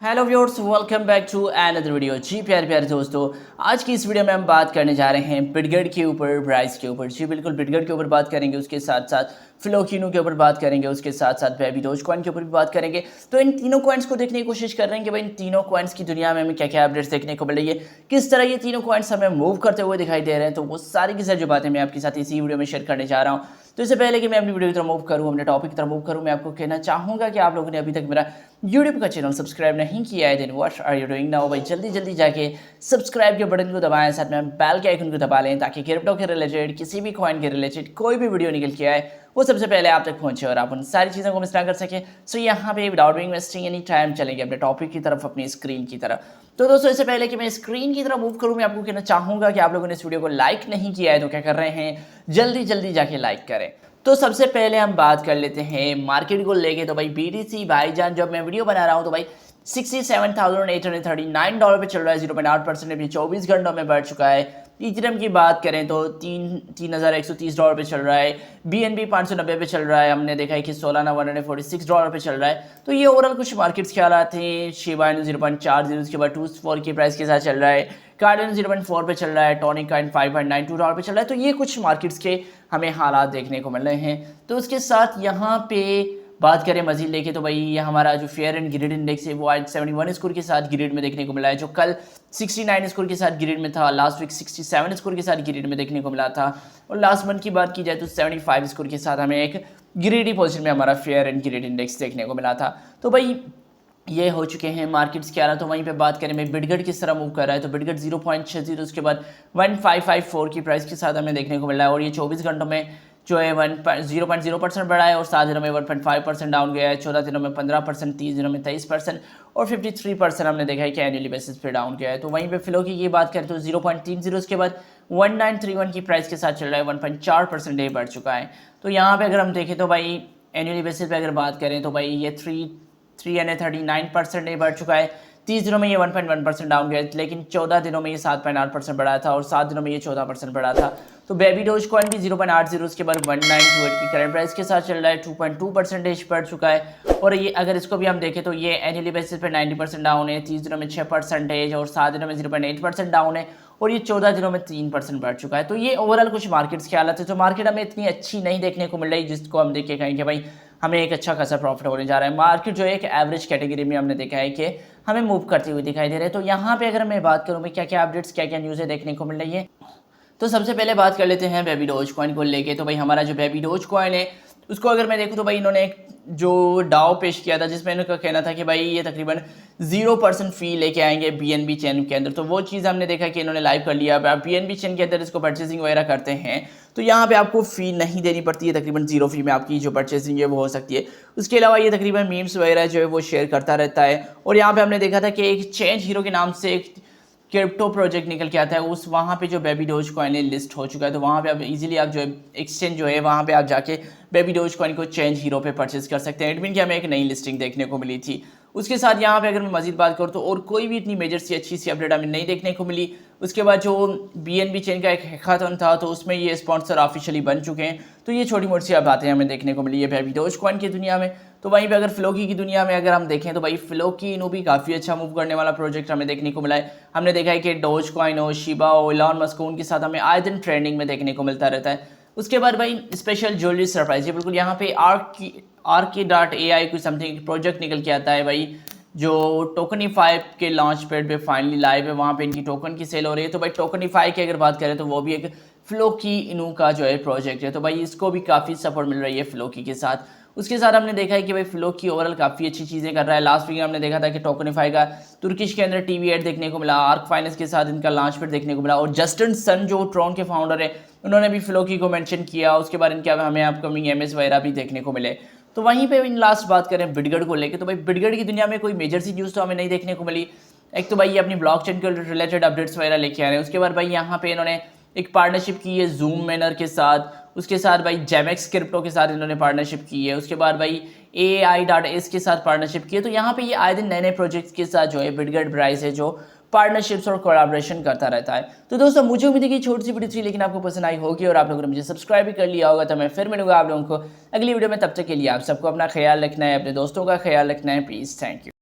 Hello viewers, welcome back to another video. जी प्यारे प्यारे दोस्तों, आज की इस वीडियो में हम बात करने जा रहे हैं बिटगेट के ऊपर, प्राइस के ऊपर। जी बिल्कुल, बिटगेट के ऊपर बात करेंगे, उसके साथ साथ फ्लोकिनो के ऊपर बात करेंगे, उसके साथ साथ बेबी डोजकॉइन के ऊपर भी बात करेंगे। तो इन तीनों कॉइन्स को देखने की कोशिश कर रहे हैं कि भाई इन तीनों कॉइन्स की दुनिया में हमें क्या क्या अपडेट्स देखने को मिल रही है, किस तरह ये तीनों कॉइन्स हमें मूव करते हुए दिखाई दे रहे हैं। तो वो सारी की सारी जो बातें मैं आपके साथ इसी वीडियो में शेयर करने जा रहा हूँ। तो इससे पहले कि मैं अपनी वीडियो की तरफ मूव करूँ, अपने टॉपिक की तरफ मूव करूँ, मैं आपको कहना चाहूँगा कि आप लोगों ने अभी तक मेरा यूट्यूब का चैनल सब्सक्राइब नहीं किया है, then what are you doing now. भाई जल्दी जल्दी जाके सब्सक्राइब के बटन को दबाएं, साथ में बेल के आइकन को दबा लें, ताकि क्रिप्टो के रिलेटेड, किसी भी कॉइन के रिलेटेड कोई भी वीडियो निकल के आए वो सबसे पहले आप तक पहुंचे और आप उन सारी चीज़ों को मिस ना कर सकें। सो यहाँ पे without doing wasting any time चलेंगे अपने टॉपिक की तरफ, अपनी स्क्रीन की तरफ। तो दोस्तों, इससे पहले कि मैं स्क्रीन की तरफ मूव करूँ, मैं आपको कहना चाहूँगा कि आप लोगों ने इस वीडियो को लाइक नहीं किया है तो क्या कर रहे हैं, जल्दी जल्दी जाके लाइक करें। तो सबसे पहले हम बात कर लेते हैं मार्केट को लेके। तो भाई BTC भाईजान, जब मैं वीडियो बना रहा हूँ तो भाई $67,839 पे चल रहा है, 0.8% अभी 24 घंटों में बढ़ चुका है। इथेरियम की बात करें तो $3,130 पे चल रहा है। BNB 590 पे चल रहा है। हमने देखा है कि सोलाना $146 पे चल रहा है। तो ये ओवरऑल कुछ मार्केट्स के हालात थे। शिबा इनु 0.40, उसके बाद 24 के प्राइस के साथ चल रहा है। कार्डिनो 0.4 पे चल रहा है। टॉनिक कॉइन $5.92 पे चल रहा है। तो ये कुछ मार्केट्स के हमें हालात देखने को मिल रहे हैं। तो उसके साथ यहाँ पे बात करें मजीद लेके, तो भाई ये हमारा जो फेयर एंड ग्रिड इंडेक्स है वो आज 71 स्कोर के साथ ग्रिड में देखने को मिला है, जो कल 69 स्कोर के साथ ग्रिड में था। लास्ट वीक 67 स्कोर के साथ ग्रिड में देखने को मिला था। और लास्ट मंथ की बात की जाए तो 75 स्कोर के साथ हमें एक ग्रिडी पोजीशन में हमारा फेयर एंड ग्रिड इंडेक्स देखने को मिला था। तो भाई ये हो चुके हैं मार्केट्स के हालात। तो वहीं पे बात करें मैं बिटगेट किस तरह मूव कर रहा है, तो बिटगेट 0.60, उसके बाद 1554 की प्राइस के साथ हमें देखने को मिल रहा है। और ये 24 घंटों में जो है 0.0% बढ़ा है, और 7 दिनों में 1.5% डाउन गया है, 14 दिनों में 15%, 30 दिनों में 23% और 53% हमने देखा है कि एनुअली बेसिस पे डाउन गया है। तो वहीं पे फिलो की ये बात करें तो 0.30, उसके बाद 1931 की प्राइस के साथ चल रहा है, 1.4% ये बढ़ चुका है। तो यहाँ पे अगर हम देखें तो भाई एनुअली बेसिस पे अगर बात करें तो भाई ये 339% ये बढ़ चुका है। 30 दिनों में ये 1.1% डाउन गया, लेकिन 14 दिनों में ये 7.8% बढ़ा था, और 7 दिनों में ये 14% बढ़ा था। तो बेबी डोजकॉइन भी 0.80, उसके बाद 1928 की करंट प्राइस के साथ चल रहा है, 2.2% बढ़ चुका है। और ये अगर इसको भी हम देखें तो ये एनुअली बेसिस पे 90% डाउन है, 30 दिनों में 6% और 7 दिनों में 0.8% डाउन है, और ये 14 दिनों में 3% बढ़ चुका है। तो ये ओवरऑल कुछ मार्केट्स की हालत है। तो मार्केट हमें इतनी अच्छी नहीं देखने को मिल रही जिसको हम देख के कहेंगे भाई हमें एक अच्छा खासा प्रॉफिट होने जा रहा है। मार्केट जो है एक एवरेज कैटेगरी में हमने देखा है कि हमें मूव करती हुई दिखाई दे रहे हैं। तो यहाँ पे अगर मैं बात करूँ भाई क्या क्या अपडेट्स, क्या क्या न्यूज़ है देखने को मिल रही है, तो सबसे पहले बात कर लेते हैं बेबी डोजकॉइन को लेके। तो भाई हमारा जो बेबी डोजकॉइन है उसको अगर मैं देखूँ तो भाई इन्होंने एक जो डाओ पेश किया था जिसमें इनका कहना था कि भाई ये तकरीबन 0% फी लेके आएंगे BNB चेन के अंदर। तो वो चीज़ हमने देखा कि इन्होंने लाइव कर लिया। अब आप BNB चेन के अंदर इसको परचेसिंग वगैरह करते हैं तो यहाँ पे आपको फ़ी नहीं देनी पड़ती है, तकरीबन 0 फी में आपकी जो परचेसिंग है वो हो सकती है। उसके अलावा ये तकरीबन मीम्स वगैरह जो है वो शेयर करता रहता है। और यहाँ पे हमने देखा था कि एक चेंज हीरो के नाम से एक क्रिप्टो प्रोजेक्ट निकल के आता है, उस वहाँ पे जो बेबी डोजकॉइन लिस्ट हो चुका है। तो वहाँ पे आप इजीली आप जो है एक्सचेंज जो है वहाँ पे आप जाके बेबी डोजकॉइन को चेंज हीरो पे परचेज कर सकते हैं। एडमिन की हमें एक नई लिस्टिंग देखने को मिली थी। उसके साथ यहाँ पे अगर मैं मजीद बात करूँ तो और कोई भी इतनी मेजर सी अच्छी सी अपडेट हमें नहीं देखने को मिली। उसके बाद जो BNB चेन का एक हैकाथन था तो उसमें ये स्पॉन्सर ऑफिशियली बन चुके हैं। तो ये छोटी मोटी सी बातें हमें देखने को मिली है बेबी डोजकॉइन की दुनिया में। तो वहीं पे अगर फ्लोकी की दुनिया में अगर हम देखें तो भाई फ्लोकी इनो भी काफ़ी अच्छा मूव करने वाला प्रोजेक्ट हमें देखने को मिला है। हमने देखा है कि डोजकॉइन हो, शिबा हो, इलॉन मस्क उनके साथ हमें आए दिन ट्रेंडिंग में देखने को मिलता रहता है। उसके बाद भाई स्पेशल ज्वेलरी सरप्राइज है बिल्कुल, यहाँ पे RK.AI कोई समथिंग प्रोजेक्ट निकल के आता है भाई, जो टोकनीफाई के लॉन्च पैड पे फाइनली लाइव है। वहाँ पे इनकी टोकन की सेल हो रही है। तो भाई टोकनीफाई की अगर बात करें तो वो भी एक फ्लोकी इनू का जो है प्रोजेक्ट है। तो भाई इसको भी काफ़ी सपोर्ट मिल रही है फ्लोकी के साथ। उसके साथ हमने देखा है कि भाई फ्लोकी ओवरऑल काफ़ी अच्छी चीज़ें कर रहा है। लास्ट वीक हमने देखा था कि टोकनीफाई का तुर्किश के अंदर TV एड देखने को मिला, आर्क फाइनेंस के साथ इनका लॉन्च पैड देखने को मिला, और जस्टिन सन जो ट्रॉन के फाउंडर है उन्होंने भी फ्लोकी को मेंशन किया। उसके बाद इनके हमें अपकमिंग MS वगैरह भी देखने को मिले। तो वहीं पे इन लास्ट बात करें बिटगेट को लेके, तो भाई बिटगेट की दुनिया में कोई मेजर सी न्यूज़ तो हमें नहीं देखने को मिली। एक तो भाई ये अपनी ब्लॉकचेन के रिलेटेड अपडेट्स वगैरह लेके आ रहे हैं। उसके बाद भाई यहाँ पे इन्होंने एक पार्टनरशिप की है जूम मैनर के साथ। उसके साथ भाई जेमेक्स क्रिप्टो के साथ इन्होंने पार्टनरशिप की है। उसके बाद भाई AI.S के साथ पार्टनरशिप की है। तो यहाँ पे ये आए दिन नए नए प्रोजेक्ट्स के साथ जो है बिटगेट प्राइस है जो पार्टनरशिप्स और कोलैबोरेशन करता रहता है। तो दोस्तों मुझे उम्मीद है कि छोटी सी वीडियो थी लेकिन आपको पसंद आई होगी और आप लोगों ने मुझे सब्सक्राइब भी कर लिया होगा। तो मैं फिर मिलूंगा आप लोगों को अगली वीडियो में। तब तक के लिए आप सबको अपना ख्याल रखना है, अपने दोस्तों का ख्याल रखना है। Please, thank you.